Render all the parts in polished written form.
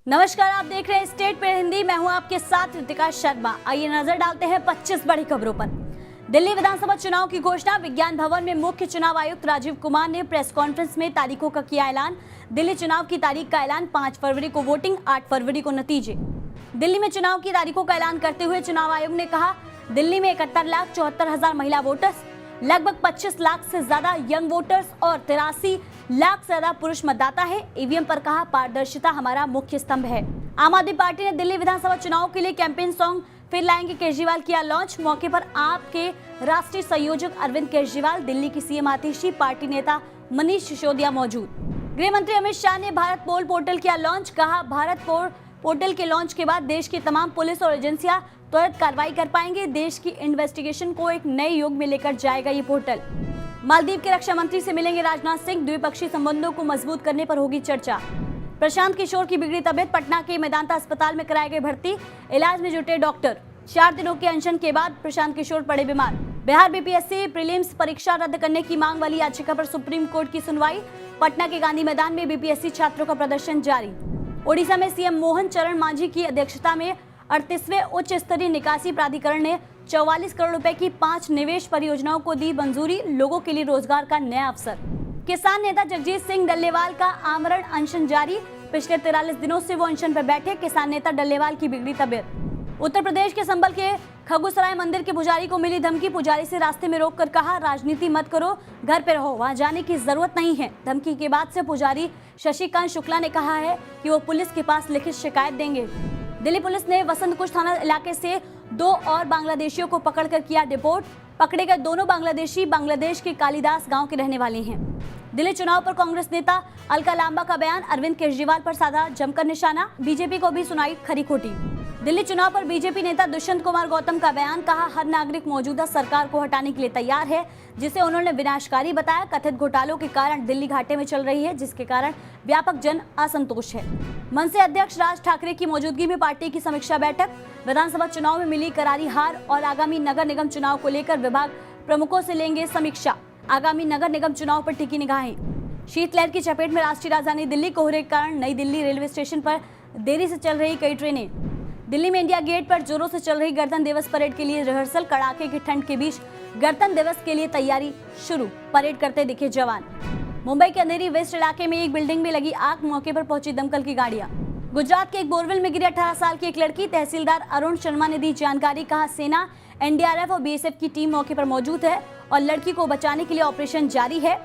नमस्कार, आप देख रहे हैं स्टेट पे हिंदी। मैं हूं आपके साथ रितिका शर्मा। आइए नजर डालते हैं 25 बड़ी खबरों पर। दिल्ली विधानसभा चुनाव की घोषणा। विज्ञान भवन में मुख्य चुनाव आयुक्त राजीव कुमार ने प्रेस कॉन्फ्रेंस में तारीखों का किया ऐलान। दिल्ली चुनाव की तारीख का ऐलान 5 फरवरी को वोटिंग, 8 फरवरी को नतीजे। दिल्ली में चुनाव की तारीखों का ऐलान करते हुए चुनाव आयोग ने कहा, दिल्ली में 71,74,000 महिला वोटर्स, लगभग 25 लाख से ज्यादा यंग वोटर्स और 83 लाख से ज्यादा पुरुष मतदाता है। ईवीएम पर कहा, पारदर्शिता हमारा मुख्य स्तंभ है। आम आदमी पार्टी ने दिल्ली विधानसभा चुनाव के लिए कैंपेन सॉन्ग फिर लाएंगे केजरीवाल किया लॉन्च। मौके पर आप के राष्ट्रीय संयोजक अरविंद केजरीवाल, दिल्ली की सीएम आतिशी, पार्टी नेता मनीष सिसोदिया मौजूद। गृह मंत्री अमित शाह ने भारत पोल पोर्टल किया लॉन्च। कहा, भारत पोर्टल के लॉन्च के बाद देश की तमाम पुलिस और एजेंसियां त्वरित कार्रवाई कर पाएंगे। देश की इन्वेस्टिगेशन को एक नए युग में लेकर जाएगा ये पोर्टल। मालदीव के रक्षा मंत्री से मिलेंगे राजनाथ सिंह। द्विपक्षीय संबंधों को मजबूत करने पर होगी चर्चा। प्रशांत किशोर की बिगड़ी तबियत, पटना के मेदांता अस्पताल में कराए गए भर्ती। इलाज में जुटे डॉक्टर। 4 दिनों के अनशन के बाद प्रशांत किशोर पड़े बीमार। बिहार बीपीएससी प्रीलिम्स परीक्षा रद्द करने की मांग वाली याचिका पर सुप्रीम कोर्ट की सुनवाई। पटना के गांधी मैदान में बीपीएससी छात्रों का प्रदर्शन जारी। ओडिशा में सीएम मोहन चरण मांझी की अध्यक्षता में 38वें उच्च स्तरीय निकासी प्राधिकरण ने 44 करोड़ रुपए की 5 निवेश परियोजनाओं को दी मंजूरी। लोगों के लिए रोजगार का नया अवसर। किसान नेता जगजीत सिंह डल्लेवाल का आमरण अनशन जारी। पिछले 43 दिनों से वो अनशन पर बैठे। किसान नेता डल्लेवाल की बिगड़ी तबियत। उत्तर प्रदेश के संभल के खगुसराय मंदिर के पुजारी को मिली धमकी। पुजारी से रास्ते में रोककर कहा, राजनीति मत करो, घर पे रहो, वहां जाने की जरूरत नहीं है। धमकी के बाद से पुजारी शशिकांत शुक्ला ने कहा है कि वो पुलिस के पास लिखित शिकायत देंगे। दिल्ली पुलिस ने वसंत कुंज थाना इलाके से 2 और बांग्लादेशियों को पकड़कर किया डिपोर्ट। पकड़े गए दोनों बांग्लादेशी बांग्लादेश के कालीदास गांव के रहने वाले हैं। दिल्ली चुनाव पर कांग्रेस नेता अलका लांबा का बयान। अरविंद केजरीवाल पर साधा जमकर निशाना। बीजेपी को भी सुनाई खरी खोटी। दिल्ली चुनाव पर बीजेपी नेता दुष्यंत कुमार गौतम का बयान। कहा, हर नागरिक मौजूदा सरकार को हटाने के लिए तैयार है, जिसे उन्होंने विनाशकारी बताया। कथित घोटालों के कारण दिल्ली घाटे में चल रही है, जिसके कारण व्यापक जन असंतोष है। मनसे अध्यक्ष राज ठाकरे की मौजूदगी में पार्टी की समीक्षा बैठक। विधानसभा चुनाव में मिली करारी हार और आगामी नगर निगम चुनाव को लेकर विभाग प्रमुखों से लेंगे समीक्षा। आगामी नगर निगम चुनाव पर टिकी निगाहें। शीतलहर की चपेट में राष्ट्रीय राजधानी दिल्ली। कोहरे के कारण नई दिल्ली रेलवे स्टेशन पर देरी से चल रही कई ट्रेनें। दिल्ली में इंडिया गेट पर जोरों से चल रही गणतंत्र दिवस परेड के लिए रिहर्सल। कड़ाके की ठंड के बीच गणतंत्र दिवस के लिए तैयारी शुरू। परेड करते दिखे जवान। मुंबई के अंधेरी वेस्ट इलाके में एक बिल्डिंग में लगी आग। मौके पर पहुंची दमकल की गाड़ियां। गुजरात के एक बोरवेल में गिरी 18 साल की एक लड़की। तहसीलदार अरुण शर्मा ने दी जानकारी। कहा, सेना, एनडीआरएफ और बीएसएफ की टीम मौके पर मौजूद है और लड़की को बचाने के लिए ऑपरेशन जारी है।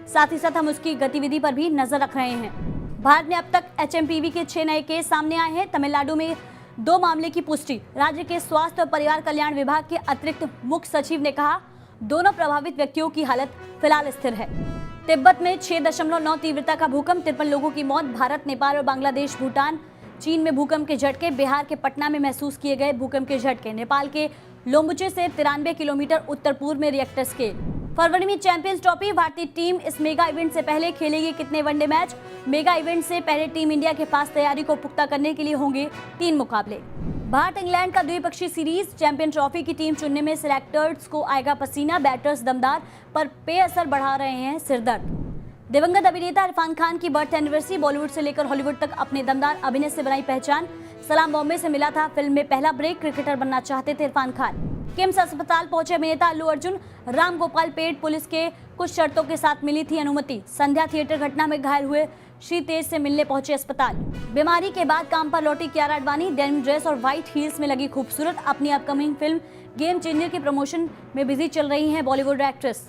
साथ ही साथ हम उसकी गतिविधि पर भी नजर रख रहे हैं। भारत में अब तक एचएमपीवी के 6 नए केस सामने आए हैं। तमिलनाडु में 2 मामले की पुष्टि। राज्य के स्वास्थ्य और परिवार कल्याण विभाग के अतिरिक्त मुख्य सचिव ने कहा, दोनों प्रभावित व्यक्तियों की हालत फिलहाल स्थिर है। तिब्बत में 6.9 तीव्रता का भूकंप, 53 लोगों की मौत। भारत, नेपाल और बांग्लादेश, भूटान, चीन में भूकंप के झटके। बिहार के पटना में महसूस किए गए भूकंप के झटके। नेपाल के लोम्बुचे से 93 किलोमीटर उत्तर पूर्व में रिएक्टर स्केल। फरवरी में चैंपियंस ट्रॉफी। भारतीय टीम इस मेगा इवेंट से पहले खेलेगी कितने वनडे मैच? मेगा इवेंट से पहले टीम इंडिया के पास तैयारी को पुख्ता करने के लिए होंगे 3 मुकाबले। भारत इंग्लैंड का द्विपक्षीय सीरीज। चैंपियन ट्रॉफी की टीम चुनने में सिलेक्टर्स को आएगा पसीना। बैटर्स दमदार पर बेअसर बढ़ा रहे हैं सिरदर्द। दिवंगत अभिनेता इरफान खान की बर्थ एनिवर्सरी। बॉलीवुड से लेकर हॉलीवुड तक अपने दमदार अभिनय से बनाई पहचान। सलाम बॉम्बे से मिला था फिल्म में पहला ब्रेक। क्रिकेटर बनना चाहते थे इरफान खान। किम्स अस्पताल पहुंचे अभिनेता अल्लू अर्जुन। राम गोपाल पेट पुलिस के कुछ शर्तों के साथ मिली थी अनुमति। संध्या थिएटर घटना में घायल हुए श्री तेज से मिलने पहुंचे अस्पताल। बीमारी के बाद काम पर लौटी कियारा आडवाणी। डेनिम ड्रेस और व्हाइट हील्स में लगी खूबसूरत। अपनी अपकमिंग फिल्म गेम चेंजर के प्रमोशन में बिजी चल रही हैं बॉलीवुड एक्ट्रेस।